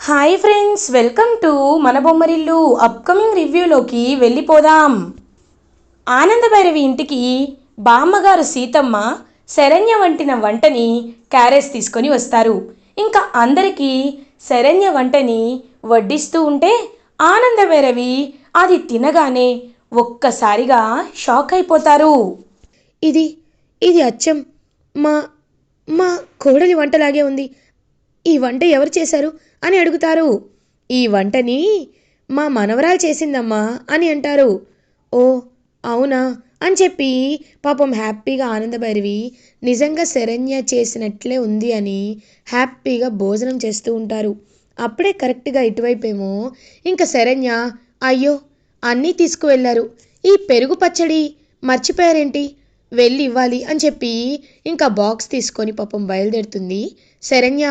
Hi friends, welcome to మన Bommarillu. Upcoming రివ్యూలోకి వెళ్ళిపోదాం. ఆనందభైరవి ఇంటికి బామ్మగారు సీతమ్మ శరణ్య వంటిన వంటని క్యారేజ్ తీసుకొని వస్తారు. ఇంకా అందరికీ శరణ్య వంటని వడ్డిస్తూ ఉంటే ఆనందభైరవి అది తినగానే ఒక్కసారిగా షాక్ అయిపోతారు. ఇది ఇది అచ్చం మా మా కోడలి వంటలాగే ఉంది. ఈ వంట ఎవరు చేశారు అని అడుగుతారు. ఈ వంటని మా మనవరాలు చేసిందమ్మా అని అంటారు. ఓ అవునా అని చెప్పి పాపం హ్యాపీగా ఆనందభైరవి నిజంగా శరణ్య చేసినట్లే ఉంది అని హ్యాపీగా భోజనం చేస్తూ ఉంటారు. అప్పుడే కరెక్ట్గా ఇటువైపేమో ఇంకా శరణ్య అయ్యో అన్నీ తీసుకువెళ్ళారు, ఈ పెరుగు పచ్చడి మర్చిపోయారేంటి, వెళ్ళి ఇవ్వాలి అని చెప్పి ఇంకా బాక్స్ తీసుకొని పాపం బయలుదేరుతుంది శరణ్య.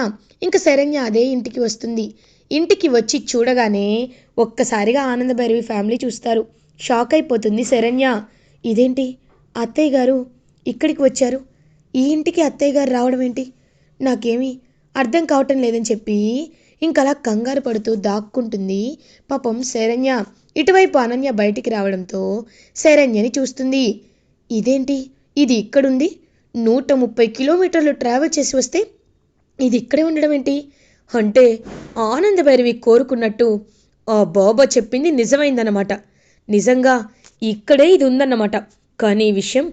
ఇంకా శరణ్య అదే ఇంటికి వస్తుంది. ఇంటికి వచ్చి చూడగానే ఒక్కసారిగా ఆనందభైరవి ఫ్యామిలీ చూస్తారు. షాక్ అయిపోతుంది శరణ్య. ఇదేంటి అత్తయ్య గారు ఇక్కడికి వచ్చారు, ఈ ఇంటికి అత్తయ్య గారు రావడం ఏంటి, నాకేమీ అర్థం కావటం లేదని చెప్పి ఇంకలా కంగారు పడుతూ దాక్కుంటుంది పాపం శరణ్య. ఇటువైపు అనన్య బయటికి రావడంతో శరణ్యని చూస్తుంది. ఇదేంటి ఇది ఇక్కడుంది, 130 కిలోమీటర్లు ట్రావెల్ చేసి వస్తే ఇది ఇక్కడే ఉండడం ఏంటి అంటే ఆనందభైరవి కోరుకున్నట్టు ఆ బాబా చెప్పింది నిజమైందన్నమాట. నిజంగా ఇక్కడే ఇది ఉందన్నమాట. కానీ ఈ విషయం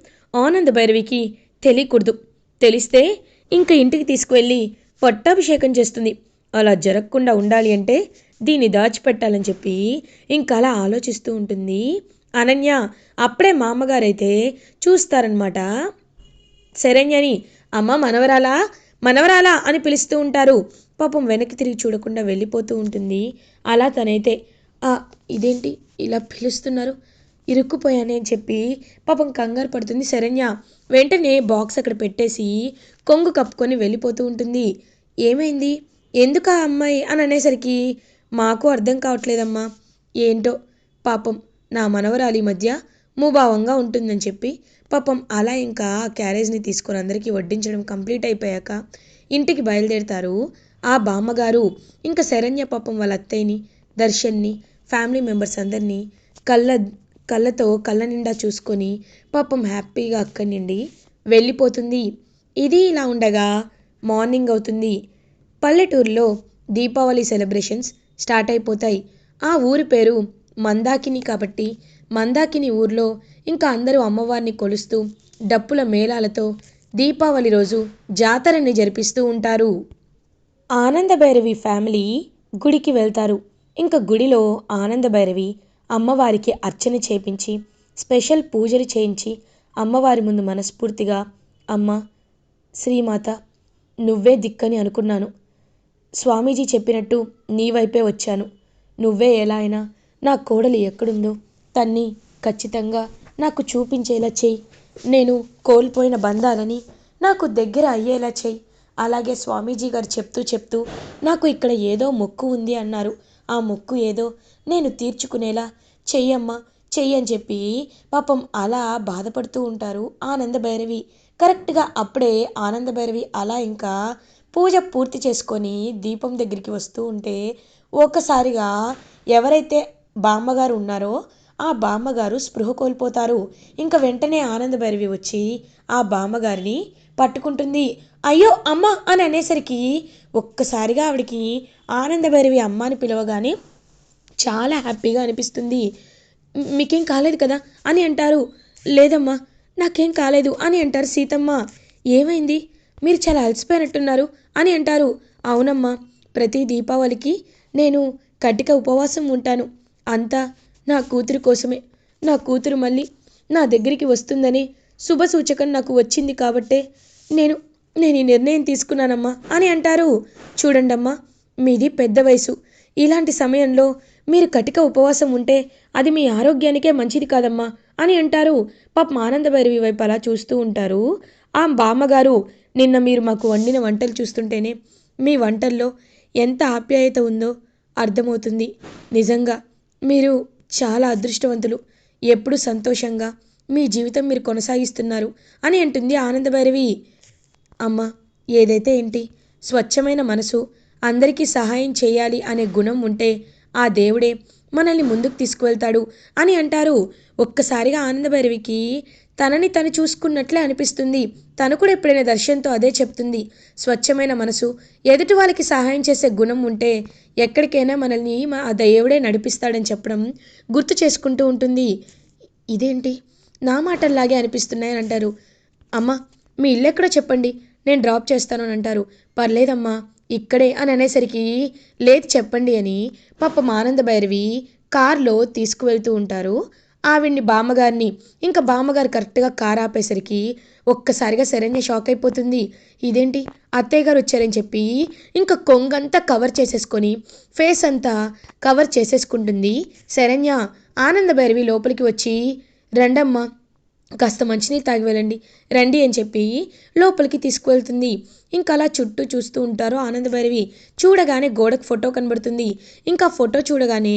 ఆనందభైరవికి తెలియకూడదు. తెలిస్తే ఇంకా ఇంటికి తీసుకువెళ్ళి పట్టాభిషేకం చేస్తుంది. అలా జరగకుండా ఉండాలి అంటే దీన్ని దాచిపెట్టాలని చెప్పి ఇంకా అలా ఆలోచిస్తూ ఉంటుంది అనన్య. అప్పుడే మా అమ్మగారైతే చూస్తారనమాట శరణ్యని. అమ్మ మనవరాలా మనవరాలా అని పిలుస్తూ ఉంటారు. పాపం వెనక్కి తిరిగి చూడకుండా వెళ్ళిపోతూ ఉంటుంది. అలా తనైతే ఇదేంటి ఇలా పిలుస్తున్నారు, ఇరుక్కుపోయానే అని చెప్పి పాపం కంగారు పడుతుంది శరణ్య. వెంటనే బాక్స్ అక్కడ పెట్టేసి కొంగు కప్పుకొని వెళ్ళిపోతూ ఉంటుంది. ఏమైంది, ఎందుకా అమ్మాయి అని అనేసరికి మాకు అర్థం కావట్లేదమ్మా, ఏంటో పాపం నా మనవరాలి మధ్య ముభావంగా ఉంటుందని చెప్పి పాపం అలా ఇంకా క్యారేజ్ని తీసుకొని అందరికీ వడ్డించడం కంప్లీట్ అయిపోయాక ఇంటికి బయలుదేరుతారు ఆ బామ్మగారు. ఇంకా శరణ్య పాపం వాళ్ళ అత్తయ్యని, దర్శన్ని, ఫ్యామిలీ మెంబర్స్ అందరినీ కళ్ళ నిండా చూసుకొని పాపం హ్యాపీగా అక్కడి నుండి వెళ్ళిపోతుంది. ఇది ఇలా ఉండగా మార్నింగ్ అవుతుంది. పల్లెటూరులో దీపావళి సెలబ్రేషన్స్ స్టార్ట్ అయిపోతాయి. ఆ ఊరి పేరు మందాకిని కాబట్టి మందాకిని ఊర్లో ఇంకా అందరూ అమ్మవారిని కొలుస్తూ డప్పుల మేళాలతో దీపావళి రోజు జాతరని జరిపిస్తూ ఉంటారు. ఆనందభైరవి ఫ్యామిలీ గుడికి వెళ్తారు. ఇంకా గుడిలో ఆనందభైరవి అమ్మవారికి అర్చన చేపించి స్పెషల్ పూజలు చేయించి అమ్మవారి ముందు మనస్ఫూర్తిగా అమ్మ శ్రీమాత నువ్వే దిక్కని అనుకున్నాను, స్వామీజీ చెప్పినట్టు నీ వైపే వచ్చాను, నువ్వే ఎలా అయినా నా కోడలు ఎక్కడుందో తన్ని ఖచ్చితంగా నాకు చూపించేలా చెయ్యి, నేను కోల్పోయిన బంధాలని నాకు దగ్గర అయ్యేలా చెయ్యి. అలాగే స్వామీజీ గారు చెప్తూ నాకు ఇక్కడ ఏదో మొక్కు ఉంది అన్నారు, ఆ మొక్కు ఏదో నేను తీర్చుకునేలా చెయ్యమ్మా చెయ్యి అని చెప్పి పాపం అలా బాధపడుతూ ఉంటారు ఆనందభైరవి. కరెక్ట్గా అప్పుడే ఆనందభైరవి అలా ఇంకా పూజ పూర్తి చేసుకొని దీపం దగ్గరికి వస్తూ ఉంటే ఒక్కసారిగా ఎవరైతే బామ్మగారు ఉన్నారో ఆ బామ్మగారు స్పృహ కోల్పోతారు. ఇంకా వెంటనే ఆనందభైరవి వచ్చి ఆ బామ్మగారిని పట్టుకుంటుంది. అయ్యో అమ్మ అని అనేసరికి ఒక్కసారిగా ఆవిడికి ఆనందభైరవి అమ్మ అని పిలవగానే చాలా హ్యాపీగా అనిపిస్తుంది. మీకేం కాలేదు కదా అని అంటారు. లేదమ్మా నాకేం కాలేదు అని అంటారు సీతమ్మ. ఏమైంది, మీరు చాలా అలసిపోయినట్టున్నారు అని అంటారు. అవునమ్మా, ప్రతి దీపావళికి నేను కటిక ఉపవాసం ఉంటాను, అంతా నా కూతురు కోసమే. నా కూతురు మళ్ళీ నా దగ్గరికి వస్తుందని శుభసూచకం నాకు వచ్చింది కాబట్టే నేను నేను ఈ నిర్ణయం తీసుకున్నానమ్మా అని అంటారు. చూడండమ్మా, మీది పెద్ద వయసు, ఇలాంటి సమయంలో మీరు కటిక ఉపవాసం ఉంటే అది మీ ఆరోగ్యానికే మంచిది కాదమ్మా అని అంటారు. పాపం ఆనందభైరవి వైపు అలా చూస్తూ ఉంటారు ఆ బామ్మగారు. నిన్న మీరు మాకు వండిన వంటలు చూస్తుంటేనే మీ వంటల్లో ఎంత ఆప్యాయత ఉందో అర్థమవుతుంది. నిజంగా మీరు చాలా అదృష్టవంతులు, ఎప్పుడు సంతోషంగా మీ జీవితం మీరు కొనసాగిస్తున్నారు అని అంటుంది ఆనందభైరవి. అమ్మ ఏదైతే ఏంటి, స్వచ్ఛమైన మనసు అందరికీ సహాయం చేయాలి అనే గుణం ఉంటే ఆ దేవుడే మనల్ని ముందుకు తీసుకువెళ్తాడు అని అంటారు. ఒక్కసారిగా ఆనందభైరవికి తనని తను చూసుకున్నట్లే అనిపిస్తుంది. తను కూడా ఎప్పుడైనా దర్శన్తో అదే చెప్తుంది. స్వచ్ఛమైన మనసు, ఎదుటి వాళ్ళకి సహాయం చేసే గుణం ఉంటే ఎక్కడికైనా మనల్ని ఆ దేవుడే నడిపిస్తాడని చెప్పడం గుర్తు చేసుకుంటూ ఉంటుంది. ఇదేంటి నా మాటల్లాగే అనిపిస్తున్నాయని అంటారు. అమ్మ, మీ ఇల్లు ఎక్కడో చెప్పండి, నేను డ్రాప్ చేస్తాను అని అంటారు. పర్లేదమ్మా, ఇక్కడే అని అనేసరికి లేదు చెప్పండి అని పాపం ఆనందభైరవి కార్లో తీసుకువెళ్తూ ఉంటారు ఆవిడ్ని, బామ్మగారిని. ఇంకా బామ్మగారు కరెక్ట్గా కార్ ఆపేసరికి ఒక్కసారిగా శరణ్య షాక్ అయిపోతుంది. ఇదేంటి అత్తయ్య గారు వచ్చారని చెప్పి ఇంకా కొంగంతా కవర్ చేసేసుకొని ఫేస్ అంతా కవర్ చేసేసుకుంటుంది శరణ్య. ఆనందభైరవి లోపలికి వచ్చి రండమ్మా, కాస్త మంచినీళ్ళు తాగి వెళ్ళండి, రండి అని చెప్పి లోపలికి తీసుకువెళ్తుంది. ఇంకా అలా చుట్టూ చూస్తూ ఉంటారు ఆనందభైరవి. చూడగానే గోడకు ఫోటో కనబడుతుంది. ఇంకా ఫోటో చూడగానే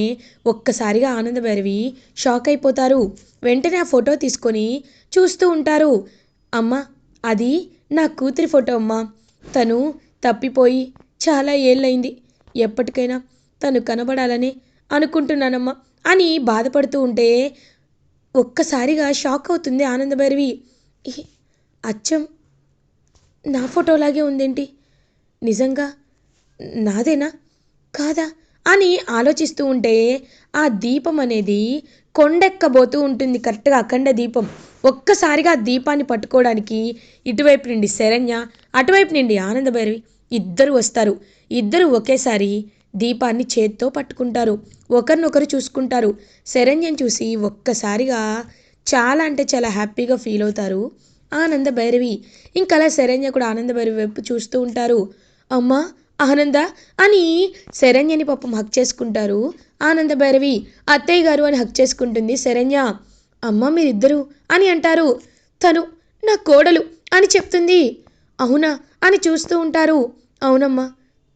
ఒక్కసారిగా ఆనందభైరవి షాక్ అయిపోతారు. వెంటనే ఆ ఫోటో తీసుకొని చూస్తూ ఉంటారు. అమ్మ, అది నా కూతురి ఫోటో అమ్మా. తను తప్పిపోయి చాలా ఏళ్ళయింది. ఎప్పటికైనా తను కనబడాలని అనుకుంటున్నానమ్మా అని బాధపడుతూ ఉంటే ఒక్కసారిగా షాక్ అవుతుంది ఆనందభైరవి. అచ్చం నా ఫోటోలాగే ఉందేంటి, నిజంగా నాదేనా కాదా అని ఆలోచిస్తూ ఉంటే ఆ దీపం అనేది కొండెక్కబోతూ ఉంటుంది. కరెక్ట్గా అఖండ దీపం. ఒక్కసారిగా ఆ దీపాన్ని పట్టుకోవడానికి ఇటువైపు నుండి శరణ్య, అటువైపు నుండి ఆనందభైరవి ఇద్దరు వస్తారు. ఇద్దరు ఒకేసారి దీపాన్ని చేత్తో పట్టుకుంటారు. ఒకరినొకరు చూసుకుంటారు. శరణ్యని చూసి ఒక్కసారిగా చాలా అంటే చాలా హ్యాపీగా ఫీల్ అవుతారు ఆనందభైరవి. ఇంకా అలా శరణ్య కూడా ఆనందభైరవి వైపు చూస్తూ ఉంటారు. అమ్మా ఆనంద అని శరణ్యని పాపం హక్ చేసుకుంటారు ఆనందభైరవి. అత్తయ్య గారు అని హక్ చేసుకుంటుంది శరణ్య. అమ్మ మీరిద్దరు అని అంటారు. తను నా కోడలు అని చెప్తుంది. అవునా అని చూస్తూ ఉంటారు. అవునమ్మా,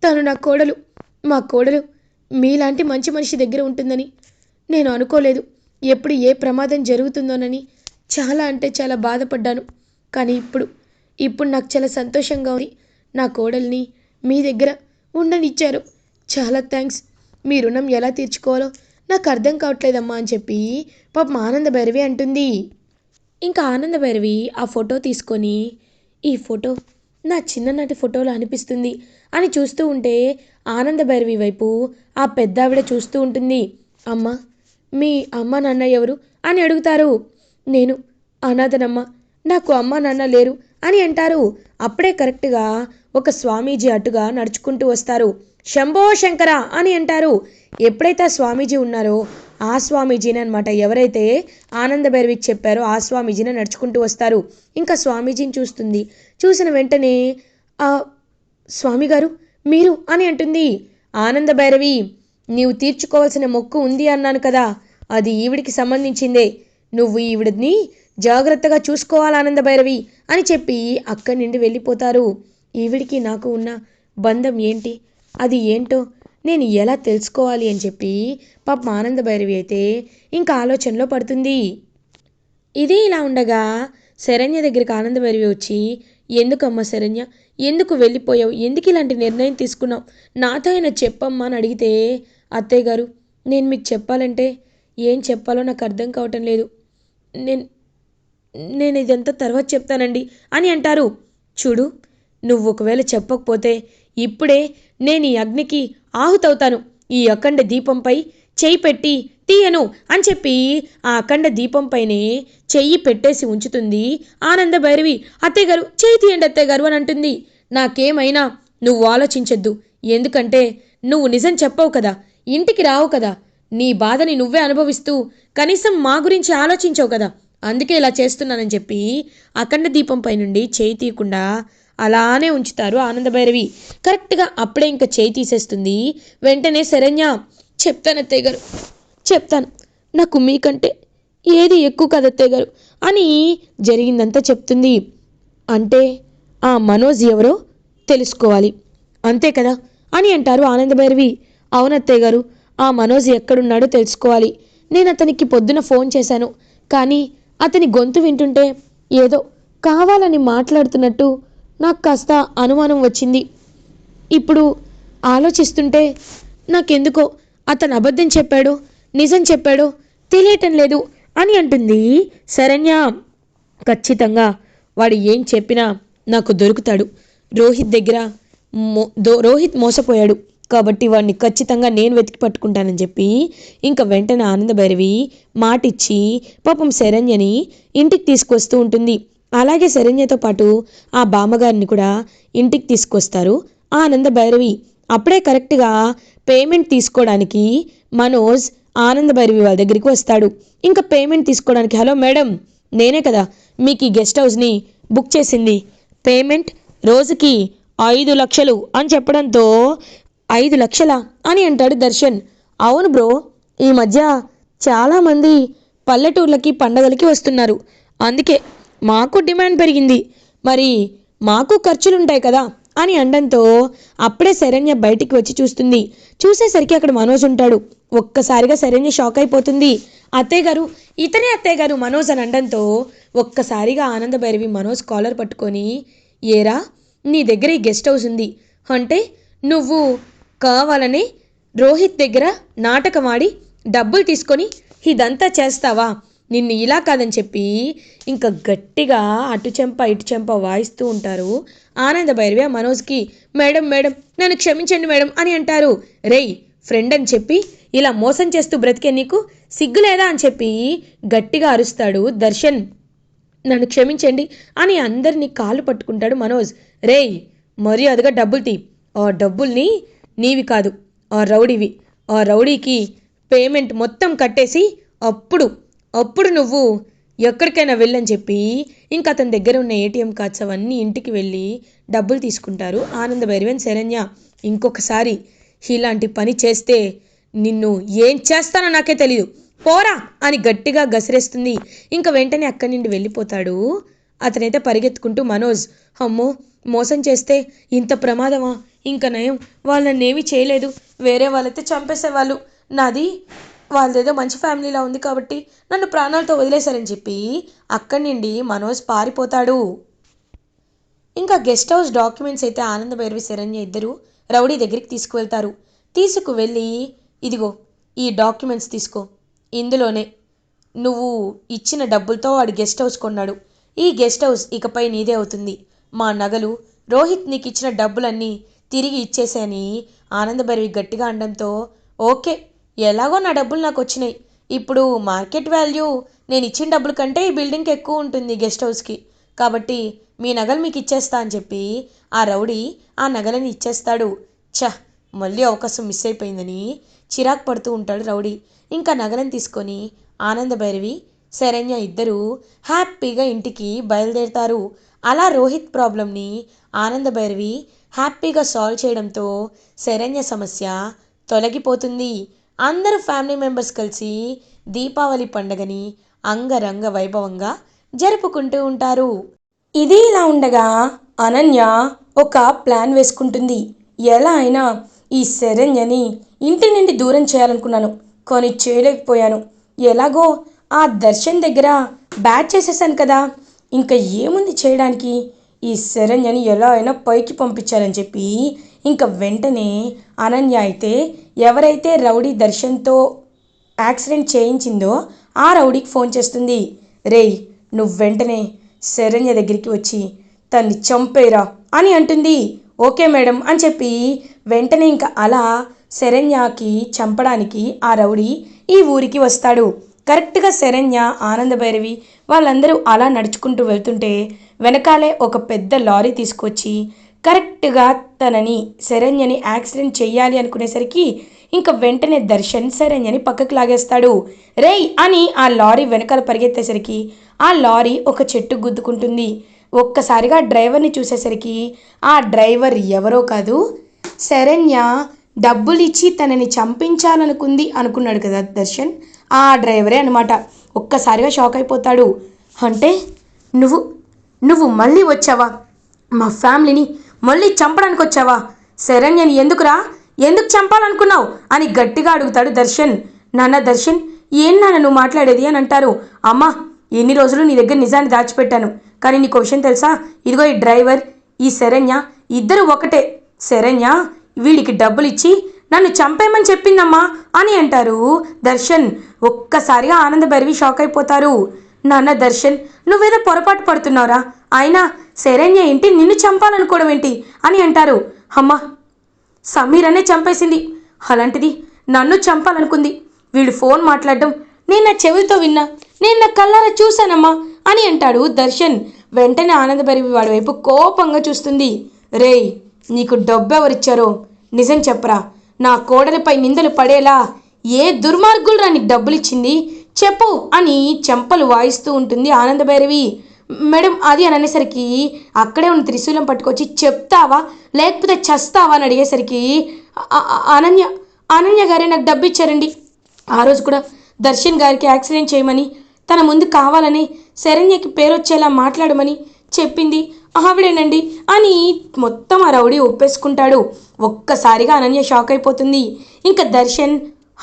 తను నా కోడలు. మా కోడలు మీలాంటి మంచి మనిషి దగ్గర ఉంటుందని నేను అనుకోలేదు. ఎప్పుడు ఏ ప్రమాదం జరుగుతుందోనని చాలా అంటే చాలా బాధపడ్డాను. కానీ ఇప్పుడు నాకు చాలా సంతోషంగా ఉంది. నా కోడల్ని మీ దగ్గర ఉండనిచ్చారు. చాలా థ్యాంక్స్. మీ రుణం ఎలా తీర్చుకోవాలో నాకు అర్థం కావట్లేదమ్మా అని చెప్పి పాపం ఆనందభైరవి అంటుంది. ఇంకా ఆనందభైరవి ఆ ఫోటో తీసుకొని, ఈ ఫోటో నా చిన్ననాటి ఫోటోలో అనిపిస్తుంది అని చూస్తూ ఉంటే ఆనందభైరవి వైపు ఆ పెద్దావిడ చూస్తూ ఉంటుంది. అమ్మ, మీ అమ్మ నాన్న ఎవరు అని అడుగుతారు. నేను అనాథనమ్మ, నాకు అమ్మ నాన్న లేరు అని అంటారు. అప్పుడే కరెక్ట్గా ఒక స్వామీజీ అటుగా నడుచుకుంటూ వస్తారు. శంభో శంకర అని అంటారు. ఎప్పుడైతే ఆ స్వామీజీ ఉన్నారో ఆ స్వామీజీని అనమాట, ఎవరైతే ఆనందభైరవికి చెప్పారో ఆ స్వామీజీని నడుచుకుంటూ వస్తారు. ఇంకా స్వామీజీని చూస్తుంది. చూసిన వెంటనే ఆ స్వామి గారు మీరు అని అంటుంది. ఆనందభైరవి, నీవు తీర్చుకోవాల్సిన మొక్కు ఉంది అన్నాను కదా, అది ఈవిడికి సంబంధించిందే. నువ్వు ఈవిడిని జాగ్రత్తగా చూసుకోవాలి ఆనందభైరవి అని చెప్పి అక్కడి నుండి వెళ్ళిపోతారు. ఈవిడికి నాకు ఉన్న బంధం ఏంటి, అది ఏంటో నేను ఎలా తెలుసుకోవాలి అని చెప్పి పాపం ఆనందభైరవి అయితే ఇంకా ఆలోచనలో పడుతుంది. ఇది ఇలా ఉండగా శరణ్య దగ్గరికి ఆనందభైరవి వచ్చి, ఎందుకమ్మా శరణ్య, ఎందుకు వెళ్ళిపోయావు, ఎందుకు ఇలాంటి నిర్ణయం తీసుకున్నావు, నాతో అయినా చెప్పమ్మా అని అడిగితే, అత్తయ్య గారు నేను మీకు చెప్పాలంటే ఏం చెప్పాలో నాకు అర్థం కావటం లేదు. నేను నేను ఇదంతా తర్వాత చెప్తానండి అని అంటారు. చూడు, నువ్వు ఒకవేళ చెప్పకపోతే ఇప్పుడే నేను ఈ అగ్నికి ఆహుతవుతాను. ఈ అఖండ దీపంపై చెయ్యి పెట్టి తీయను అని చెప్పి ఆ అఖండ దీపంపైనే చెయ్యి పెట్టేసి ఉంచుతుంది ఆనందభైరవి. అత్తయ్య గారు చెయ్యి తీయండి అత్తయ్య గారు అని అంటుంది. నాకేమైనా నువ్వు ఆలోచించొద్దు, ఎందుకంటే నువ్వు నిజం చెప్పవు కదా, ఇంటికి రావు కదా, నీ బాధని నువ్వే అనుభవిస్తూ కనీసం మా గురించి ఆలోచించవు కదా, అందుకే ఇలా చేస్తున్నానని చెప్పి అఖండ దీపంపై నుండి చేయి తీయకుండా అలానే ఉంచుతారు ఆనందభైరవి. కరెక్ట్గా అప్పుడే ఇంకా చేయి తీసేస్తుంది. వెంటనే శరణ్య, చెప్తాను అత్తయ్య గారు, చెప్తాను, నాకు మీకంటే ఏది ఎక్కువ కదా అత్తయ్య గారు అని జరిగిందంతా చెప్తుంది. అంటే ఆ మనోజ్ ఎవరో తెలుసుకోవాలి అంతే కదా అని అంటారు ఆనందభైరవి. అవునత్తయ్య గారు, ఆ మనోజ్ ఎక్కడున్నాడో తెలుసుకోవాలి. నేను అతనికి పొద్దున ఫోన్ చేశాను, కానీ అతని గొంతు వింటుంటే ఏదో కావాలని మాట్లాడుతున్నట్టు నాకు కాస్త అనుమానం వచ్చింది. ఇప్పుడు ఆలోచిస్తుంటే నాకెందుకో అతను అబద్ధం చెప్పాడో నిజం చెప్పాడో తెలియటం లేదు అని అంటుంది శరణ్య. ఖచ్చితంగా వాడు ఏం చెప్పినా నాకు దొరుకుతాడు. రోహిత్ దగ్గర రోహిత్ మోసపోయాడు కాబట్టి వాడిని ఖచ్చితంగా నేను వెతికి పట్టుకుంటానని చెప్పి ఇంకా వెంటనే ఆనందభైరవి మాటిచ్చి పాపం శరణ్యని ఇంటికి తీసుకొస్తూ ఉంటుంది. అలాగే శరణ్యతో పాటు ఆ బామ్మగారిని కూడా ఇంటికి తీసుకొస్తారు ఆనందభైరవి. అప్పుడే కరెక్ట్గా పేమెంట్ తీసుకోవడానికి మనోజ్ ఆనందభైరవి వాళ్ళ దగ్గరికి వస్తాడు. ఇంకా పేమెంట్ తీసుకోవడానికి, హలో మేడం, నేనే కదా మీకు ఈ గెస్ట్ హౌస్ని బుక్ చేసింది, పేమెంట్ రోజుకి 5 లక్షలు అని చెప్పడంతో 5 లక్షలా అని అంటాడు దర్శన్. అవును బ్రో, ఈ మధ్య చాలామంది పల్లెటూర్లకి పండగలకి వస్తున్నారు, అందుకే మాకు డిమాండ్ పెరిగింది, మరి మాకు ఖర్చులుంటాయి కదా అని అనడంతో అప్పుడే శరణ్య బయటికి వచ్చి చూస్తుంది. చూసేసరికి అక్కడ మనోజ్ ఉంటాడు. ఒక్కసారిగా శరణ్య షాక్ అయిపోతుంది. అత్తయ్య గారు, ఇతనే అత్తయ్య గారు మనోజ్ అని అనడంతో ఒక్కసారిగా ఆనందభైరవి మనోజ్ కాలర్ పట్టుకొని, ఏరా నీ దగ్గర ఈ గెస్ట్ హౌస్ ఉంది అంటే నువ్వు కావాలని రోహిత్ దగ్గర నాటకం ఆడి డబ్బులు తీసుకొని ఇదంతా చేస్తావా? నిన్ను ఇలా కాదని చెప్పి ఇంకా గట్టిగా అటు చెంప ఇటు చెంప వాయిస్తూ ఉంటారు ఆనందభైరవి మనోజ్కి. మేడం మేడం నన్ను క్షమించండి మేడం అని అంటారు. రేయ్, ఫ్రెండ్ అని చెప్పి ఇలా మోసం చేస్తూ బ్రతికే నీకు సిగ్గులేదా అని చెప్పి గట్టిగా అరుస్తాడు దర్శన్. నన్ను క్షమించండి అని అందరినీ కాళ్ళు పట్టుకుంటాడు మనోజ్. రేయ్, మర్యాదగా డబ్బులు తీ, ఆ డబ్బుల్ని నీవి కాదు ఆ రౌడీవి, ఆ రౌడీకి పేమెంట్ మొత్తం కట్టేసి అప్పుడు నువ్వు ఎక్కడికైనా వెళ్ళని చెప్పి ఇంకా అతని దగ్గర ఉన్న ఏటీఎం కార్డ్స్ అవన్నీ ఇంటికి వెళ్ళి డబ్బులు తీసుకుంటారు ఆనందభైరవి శరణ్య. ఇంకొకసారి ఇలాంటి పని చేస్తే నిన్ను ఏం చేస్తానో నాకే తెలియదు, పోరా అని గట్టిగా గసిరేస్తుంది. ఇంకా వెంటనే అక్కడి నుండి వెళ్ళిపోతాడు. అతనైతే పరిగెత్తుకుంటూ మనోజ్, అమ్మో మోసం చేస్తే ఇంత ప్రమాదమా, ఇంకా నయం వాళ్ళనేమీ చేయలేదు, వేరే వాళ్ళైతే చంపేసేవాళ్ళు, నాది వాళ్ళదేదో మంచి ఫ్యామిలీలా ఉంది కాబట్టి నన్ను ప్రాణాలతో వదిలేశారని చెప్పి అక్కడి నుండి మనోజ్ పారిపోతాడు. ఇంకా గెస్ట్ హౌస్ డాక్యుమెంట్స్ అయితే ఆనందభైరవి శరణ్య ఇద్దరు రౌడీ దగ్గరికి తీసుకువెళ్తారు. తీసుకువెళ్ళి, ఇదిగో ఈ డాక్యుమెంట్స్ తీసుకో, ఇందులోనే నువ్వు ఇచ్చిన డబ్బులతో వాడు గెస్ట్ హౌస్ కొన్నాడు, ఈ గెస్ట్ హౌస్ ఇకపై నీదే అవుతుంది, మా నగలు రోహిత్ నీకు ఇచ్చిన డబ్బులన్నీ తిరిగి ఇచ్చేసాని ఆనందభైరవి గట్టిగా అనడంతో, ఓకే ఎలాగో నా డబ్బులు నాకు వచ్చినాయి, ఇప్పుడు మార్కెట్ వాల్యూ నేను ఇచ్చిన డబ్బుల కంటే ఈ బిల్డింగ్కి ఎక్కువ ఉంటుంది గెస్ట్ హౌస్కి, కాబట్టి మీ నగలు మీకు ఇచ్చేస్తా అని చెప్పి ఆ రౌడీ ఆ నగలని ఇచ్చేస్తాడు. మళ్ళీ అవకాశం మిస్ అయిపోయిందని చిరాకు పడుతూ ఉంటాడు రౌడీ. ఇంకా నగలను తీసుకొని ఆనందభైరవి శరణ్య ఇద్దరూ హ్యాపీగా ఇంటికి బయలుదేరుతారు. అలా రోహిత్ ప్రాబ్లంని ఆనందభైరవి హ్యాపీగా సాల్వ్ చేయడంతో శరణ్య సమస్య తొలగిపోతుంది. అందరూ ఫ్యామిలీ మెంబర్స్ కలిసి దీపావళి పండుగని అంగరంగ వైభవంగా జరుపుకుంటూ ఉంటారు. ఇది ఇలా ఉండగా అనన్య ఒక ప్లాన్ వేసుకుంటుంది. ఎలా అయినా ఈ శరణ్యని ఇంటి నుండి దూరం చేయాలనుకున్నాను, కానీ చేయలేకపోయాను. ఎలాగో ఆ దర్శన్ దగ్గర బ్యాట్ చేసేసాను కదా, ఇంకా ఏముంది చేయడానికి, ఈ శరణ్యని ఎలా అయినా పైకి పంపించాలని చెప్పి ఇంకా వెంటనే అనన్య అయితే ఎవరైతే రౌడీ దర్శన్తో యాక్సిడెంట్ చేయించిందో ఆ రౌడీకి ఫోన్ చేస్తుంది. రేయ్, నువ్వు వెంటనే శరణ్య దగ్గరికి వచ్చి తన్ని చంపేరా అని అంటుంది. ఓకే మేడం అని చెప్పి వెంటనే ఇంకా అలా శరణ్యకి చంపడానికి ఆ రౌడీ ఈ ఊరికి వస్తాడు. కరెక్ట్గా శరణ్య ఆనందభైరవి వాళ్ళందరూ అలా నడుచుకుంటూ వెళ్తుంటే వెనకాలే ఒక పెద్ద లారీ తీసుకొచ్చి కరెక్ట్గా తనని శరణ్యని యాక్సిడెంట్ చెయ్యాలి అనుకునేసరికి ఇంకా వెంటనే దర్శన్ శరణ్యని పక్కకు లాగేస్తాడు. రేయ్ అని ఆ లారీ వెనకాల పరిగెత్తేసరికి ఆ లారీ ఒక చెట్టు గుద్దుకుంటుంది. ఒక్కసారిగా డ్రైవర్ని చూసేసరికి ఆ డ్రైవర్ ఎవరో కాదు, శరణ్య డబ్బులు ఇచ్చి తనని చంపించాలనుకుంది అనుకున్నాడు కదా దర్శన్, ఆ డ్రైవరే అనమాట. ఒక్కసారిగా షాక్ అయిపోతాడు. అంటే నువ్వు మళ్ళీ వచ్చావా, మా ఫ్యామిలీని మళ్ళీ చంపడానికి వచ్చావా, శరణ్యని ఎందుకు చంపాలనుకున్నావు అని గట్టిగా అడుగుతాడు దర్శన్. నాన్న దర్శన్, ఏం నాన్న నువ్వు మాట్లాడేది అని అంటారు. అమ్మా, ఎన్ని రోజులు నీ దగ్గర నిజాన్ని దాచిపెట్టాను, కానీ నీకు విషయం తెలుసా, ఇదిగో ఈ డ్రైవర్ ఈ శరణ్య ఇద్దరు ఒకటే. శరణ్య వీడికి డబ్బులు ఇచ్చి నన్ను చంపేయమని చెప్పిందమ్మా అని అంటారు దర్శన్. ఒక్కసారిగా ఆనందభైరవి షాక్ అయిపోతారు. నాన్న దర్శన్, నువ్వేదో పొరపాటు పడుతున్నావురా, అయినా శరణ్య ఏంటి నిన్ను చంపాలనుకోవడం ఏంటి అని అంటారు. అమ్మా, సమీరనే చంపేసింది, అలాంటిది నన్ను చంపాలనుకుంది. వీడు ఫోన్ మాట్లాడడం నేను నా చెవులతో విన్నా, నేను నా కళ్ళారా చూశానమ్మా అని అంటాడు దర్శన్. వెంటనే ఆనందభైరవి వాడి వైపు కోపంగా చూస్తుంది. రేయ్, నీకు డబ్బెవరిచ్చారో నిజం చెప్పరా, నా కోడలిపై నిందలు పడేలా ఏ దుర్మార్గులు నీకు డబ్బులు ఇచ్చింది చెప్పు అని చెంపలు వాయిస్తూ ఉంటుంది ఆనందభైరవి. మేడం అది అని అనేసరికి అక్కడే ఉన్న త్రిశూలం పట్టుకొచ్చి చెప్తావా లేకపోతే చస్తావా అని అడిగేసరికి అనన్య గారే నాకు డబ్బు ఇచ్చారండి. ఆ రోజు కూడా దర్శన్ గారికి యాక్సిడెంట్ చేయమని, తన ముందు కావాలని శరణ్యకి పేరు వచ్చేలా మాట్లాడమని చెప్పింది ఆవిడేనండి అని మొత్తం ఆ రౌడీ ఒప్పేసుకుంటాడు. ఒక్కసారిగా అనన్య షాక్ అయిపోతుంది. ఇంకా దర్శన్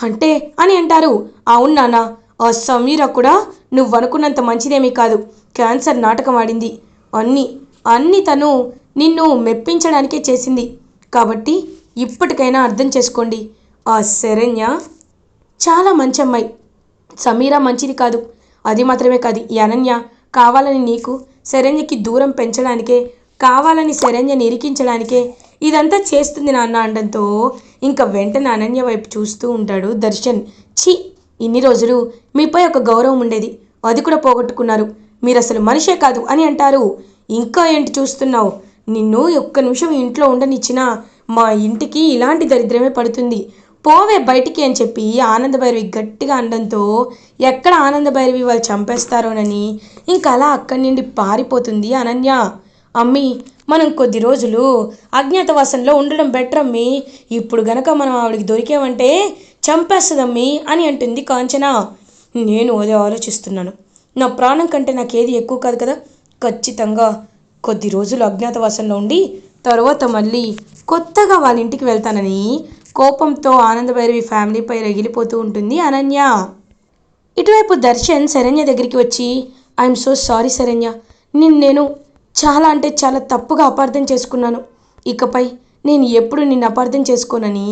అంటే అని అంటారు. అవును నాన్న, ఆ సమీర కూడా నువ్వు అనుకున్నంత మంచిదేమీ కాదు, క్యాన్సర్ నాటకం ఆడింది. అన్నీ తను నిన్ను మెప్పించడానికే చేసింది. కాబట్టి ఇప్పటికైనా అర్థం చేసుకోండి, ఆ శరణ్య చాలా మంచి అమ్మాయి, సమీర మంచిది కాదు. అది మాత్రమే కాదు, ఈ అనన్య కావాలని నీకు శరణ్యకి దూరం పెంచడానికే, కావాలని శరణ్యని ఇరికించడానికే ఇదంతా చేస్తుంది నాన్న అనడంతో ఇంకా వెంటనే అనన్య వైపు చూస్తూ ఉంటాడు దర్శన్. ఛీ, ఇన్ని రోజులు మీపై ఒక గౌరవం ఉండేది, అది కూడా పోగొట్టుకున్నారు, మీరు అసలు మనిషే కాదు అని అంటారు. ఇంకా ఏంటి చూస్తున్నావు, నిన్ను ఒక్క నిమిషం ఇంట్లో ఉండనిచ్చినా మా ఇంటికి ఇలాంటి దరిద్రమే పడుతుంది, పోవే బయటికి అని చెప్పి ఆనందభైరవి గట్టిగా అనడంతో ఎక్కడ ఆనందభైరవి వాళ్ళు చంపేస్తారోనని ఇంకా అలా అక్కడి నుండి పారిపోతుంది అనన్య. అమ్మీ, మనం కొద్ది రోజులు అజ్ఞాతవాసంలో ఉండడం బెటర్ అమ్మీ, ఇప్పుడు గనక మనం ఆవిడకి దొరికామంటే చంపేస్తుందమ్మీ అని అంటుంది కాంచన. నేను అదే ఆలోచిస్తున్నాను, నా ప్రాణం కంటే నాకేది ఎక్కువ కాదు కదా, ఖచ్చితంగా కొద్ది రోజులు అజ్ఞాతవాసంలో ఉండి తర్వాత మళ్ళీ కొత్తగా వాళ్ళ ఇంటికి వెళ్తానని కోపంతో ఆనందభైరవి ఫ్యామిలీపై రగిలిపోతూ ఉంటుంది అనన్య. ఇటువైపు దర్శన్ శరణ్య దగ్గరికి వచ్చి, ఐఎమ్ సో సారీ శరణ్య, నేను చాలా అంటే చాలా తప్పుగా అపార్థం చేసుకున్నాను, ఇకపై నేను ఎప్పుడు నిన్ను అపార్థం చేసుకోనని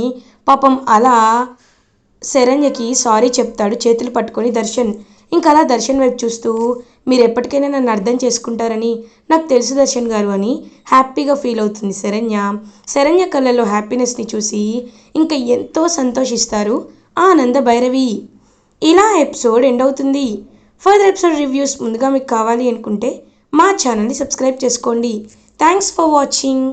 పాపం అలా శరణ్యకి సారీ చెప్తాడు చేతులు పట్టుకొని దర్శన్. ఇంకా అలా దర్శన్ వైపు చూస్తూ, మీరు ఎప్పటికైనా నన్ను అర్థం చేసుకుంటారని నాకు తెలుసు దర్శన్ గారు అని హ్యాపీగా ఫీల్ అవుతుంది శరణ్య కళ్ళల్లో హ్యాపీనెస్ని చూసి ఇంకా ఎంతో సంతోషిస్తారు ఆనందభైరవి. ఇలా ఎపిసోడ్ ఎండ్ అవుతుంది. ఫర్దర్ ఎపిసోడ్ రివ్యూస్ ముందుగా మీకు కావాలి అనుకుంటే మా ఛానల్ని సబ్స్క్రైబ్ చేసుకోండి. Thanks for watching.